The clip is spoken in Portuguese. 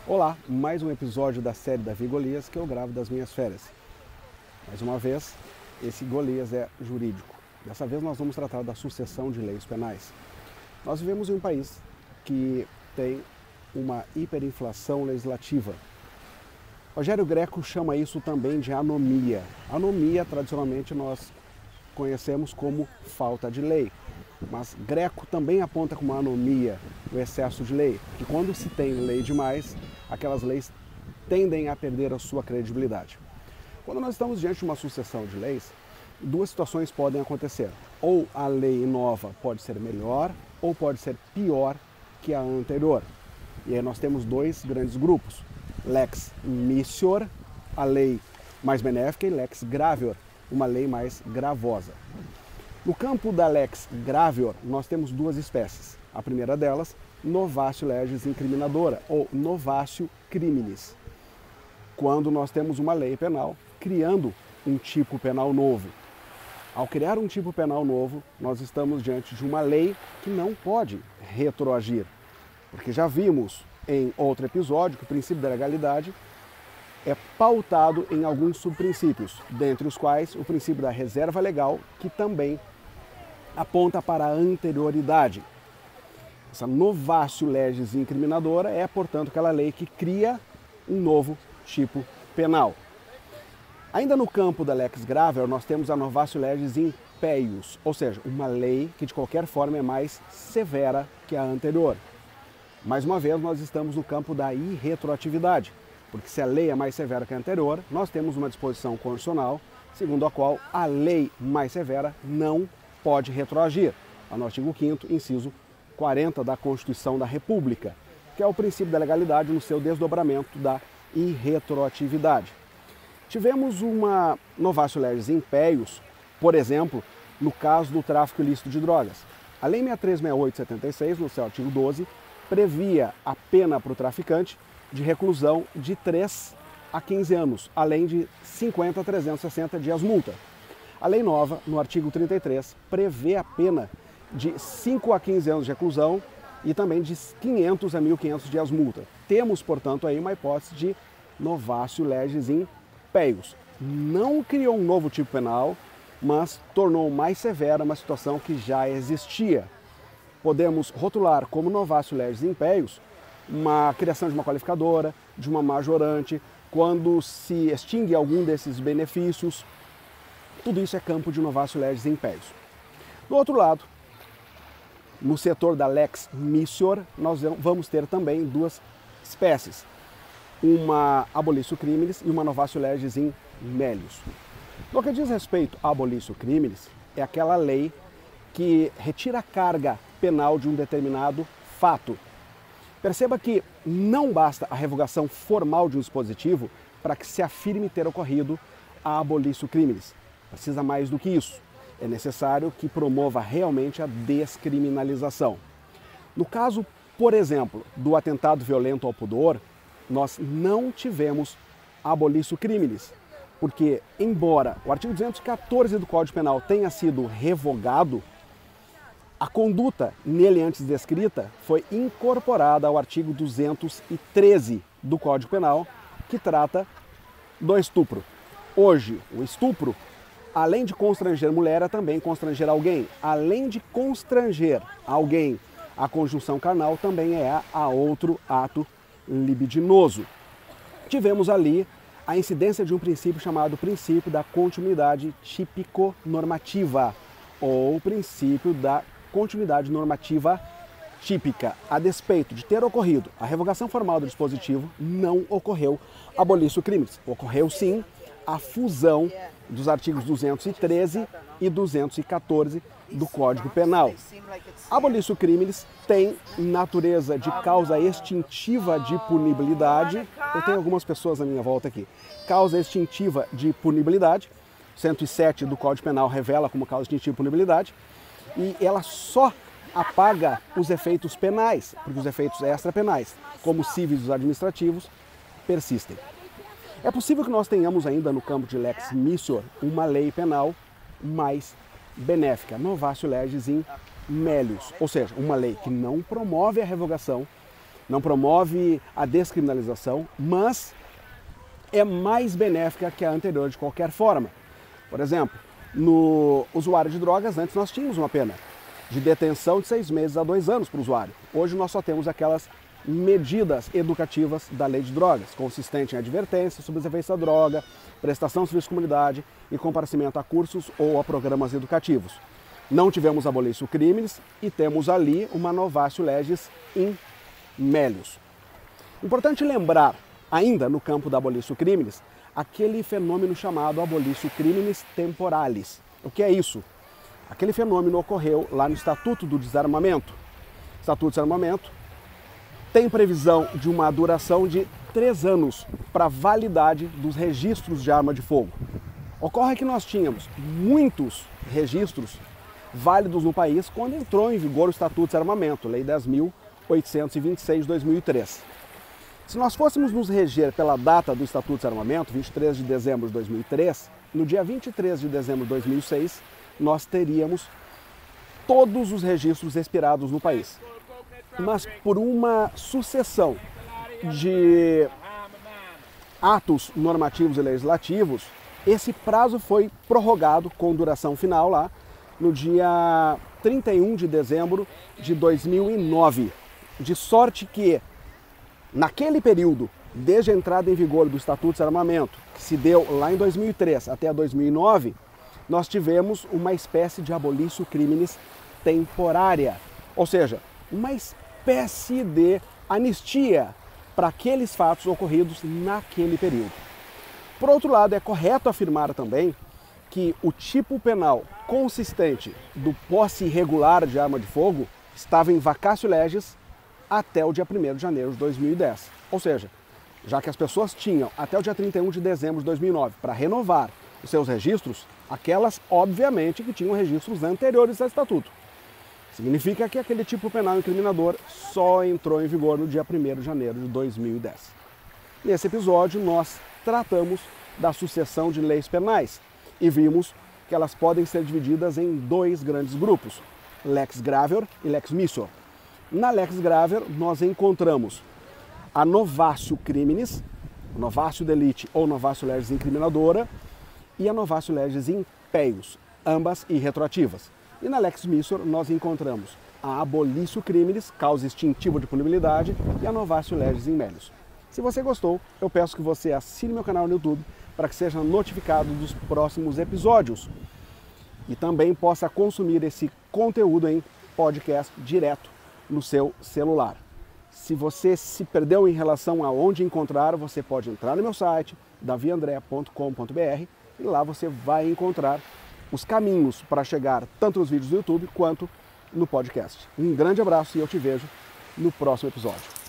Olá, mais um episódio da série Davi e Golias que eu gravo das minhas férias. Mais uma vez, esse Golias é jurídico. Dessa vez nós vamos tratar da sucessão de leis penais. Nós vivemos em um país que tem uma hiperinflação legislativa. Rogério Greco chama isso também de anomia. Anomia, tradicionalmente, nós conhecemos como falta de lei. Mas Greco também aponta como anomia o excesso de lei, que quando se tem lei demais, aquelas leis tendem a perder a sua credibilidade. Quando nós estamos diante de uma sucessão de leis, duas situações podem acontecer. Ou a lei nova pode ser melhor, ou pode ser pior que a anterior. E aí nós temos dois grandes grupos. Lex Missior, a lei mais benéfica, e Lex Gravior, uma lei mais gravosa. No campo da Lex Gravior, nós temos duas espécies. A primeira delas, Novatio Legis Incriminadora, ou Novatio Criminis. Quando nós temos uma lei penal criando um tipo penal novo. Ao criar um tipo penal novo, nós estamos diante de uma lei que não pode retroagir. Porque já vimos em outro episódio que o princípio da legalidade é pautado em alguns subprincípios, dentre os quais o princípio da reserva legal, que também aponta para a anterioridade. Essa Novatio Legis Incriminadora é, portanto, aquela lei que cria um novo tipo penal. Ainda no campo da Lex Gravior, nós temos a Novatio Legis Impeius, ou seja, uma lei que de qualquer forma é mais severa que a anterior. Mais uma vez, nós estamos no campo da irretroatividade, porque se a lei é mais severa que a anterior, nós temos uma disposição constitucional segundo a qual a lei mais severa não pode retroagir, no artigo 5º, inciso 40 da Constituição da República, que é o princípio da legalidade no seu desdobramento da irretroatividade. Tivemos uma Novatio Legis Impeius, por exemplo, no caso do tráfico ilícito de drogas. A Lei 6368/76, no seu artigo 12, previa a pena para o traficante de reclusão de 3 a 15 anos, além de 50 a 360 dias multa. A lei nova, no artigo 33, prevê a pena de 5 a 15 anos de reclusão e também de 500 a 1.500 dias multa. Temos, portanto, aí uma hipótese de Novatio Legis Impeius. Não criou um novo tipo penal, mas tornou mais severa uma situação que já existia. Podemos rotular como Novatio Legis Impeius uma criação de uma qualificadora, de uma majorante, quando se extingue algum desses benefícios. Tudo isso é campo de Novatio Legis Impeius. Do outro lado, no setor da Lex Missior, nós vamos ter também duas espécies. Uma Abolitio Criminis e uma Novatio Legis in Melius. No que diz respeito a Abolitio Criminis, é aquela lei que retira a carga penal de um determinado fato. Perceba que não basta a revogação formal de um dispositivo para que se afirme ter ocorrido a Abolitio Criminis. Precisa mais do que isso. É necessário que promova realmente a descriminalização. No caso, por exemplo, do atentado violento ao pudor, nós não tivemos Abolitio Criminis, porque, embora o artigo 214 do Código Penal tenha sido revogado, a conduta nele antes descrita foi incorporada ao artigo 213 do Código Penal, que trata do estupro. Hoje, o estupro, além de constranger mulher, é também constranger alguém. Além de constranger alguém, a conjunção carnal também é a outro ato libidinoso. Tivemos ali a incidência de um princípio chamado princípio da continuidade típico-normativa, ou princípio da continuidade normativa típica. A despeito de ter ocorrido a revogação formal do dispositivo, não ocorreu Abolitio Criminis. Ocorreu sim a fusão dos artigos 213 e 214 do Código Penal. Abolitio Criminis tem natureza de causa extintiva de punibilidade. Eu tenho algumas pessoas à minha volta aqui. Causa extintiva de punibilidade. 107 do Código Penal revela como causa extintiva de punibilidade. E ela só apaga os efeitos penais, porque os efeitos extrapenais, como cíveis e administrativos, persistem. É possível que nós tenhamos ainda no campo de Lex Missior uma lei penal mais benéfica, Novatio Legis in Melius, ou seja, uma lei que não promove a revogação, não promove a descriminalização, mas é mais benéfica que a anterior de qualquer forma. Por exemplo, no usuário de drogas, antes nós tínhamos uma pena de detenção de 6 meses a 2 anos para o usuário. Hoje nós só temos aquelas medidas educativas da lei de drogas, consistente em advertência sobre os efeitos da droga, prestação de serviço de comunidade e comparecimento a cursos ou a programas educativos. Não tivemos abolício crimes e temos ali uma novatio legis in melius. Importante lembrar, ainda no campo da abolício crimes, aquele fenômeno chamado abolício criminis temporalis. O que é isso? Aquele fenômeno ocorreu lá no Estatuto do Desarmamento. O Estatuto do Desarmamento tem previsão de uma duração de 3 anos para validade dos registros de arma de fogo. Ocorre que nós tínhamos muitos registros válidos no país quando entrou em vigor o Estatuto do Desarmamento, Lei 10.826 de 2003. Se nós fôssemos nos reger pela data do Estatuto do Desarmamento, 23 de dezembro de 2003, no dia 23 de dezembro de 2006, nós teríamos todos os registros expirados no país. Mas por uma sucessão de atos normativos e legislativos, esse prazo foi prorrogado com duração final lá no dia 31 de dezembro de 2009. De sorte que, naquele período, desde a entrada em vigor do Estatuto de Desarmamento, que se deu lá em 2003 até 2009, nós tivemos uma espécie de abolício criminis temporária, ou seja, uma espécie de anistia para aqueles fatos ocorridos naquele período. Por outro lado, é correto afirmar também que o tipo penal consistente do posse irregular de arma de fogo estava em vacatio legis até o dia 1º de janeiro de 2010. Ou seja, já que as pessoas tinham até o dia 31 de dezembro de 2009 para renovar os seus registros, aquelas, obviamente, que tinham registros anteriores ao Estatuto. Significa que aquele tipo penal incriminador só entrou em vigor no dia 1º de janeiro de 2010. Nesse episódio, nós tratamos da sucessão de leis penais e vimos que elas podem ser divididas em 2 grandes grupos, lex gravior e lex missor. Na lex gravior, nós encontramos a novatio criminis, novatio delicti ou novatio legis incriminadora, e a novatio legis in peius, ambas irretroativas. E na lex missor nós encontramos a abolício criminis, causa extintiva de punibilidade, e a novatio legis in melius. Se você gostou, eu peço que você assine meu canal no YouTube para que seja notificado dos próximos episódios e também possa consumir esse conteúdo em podcast direto no seu celular. Se você se perdeu em relação a onde encontrar, você pode entrar no meu site, daviandrea.com.br, e lá você vai encontrar os caminhos para chegar tanto nos vídeos do YouTube quanto no podcast. Um grande abraço e eu te vejo no próximo episódio.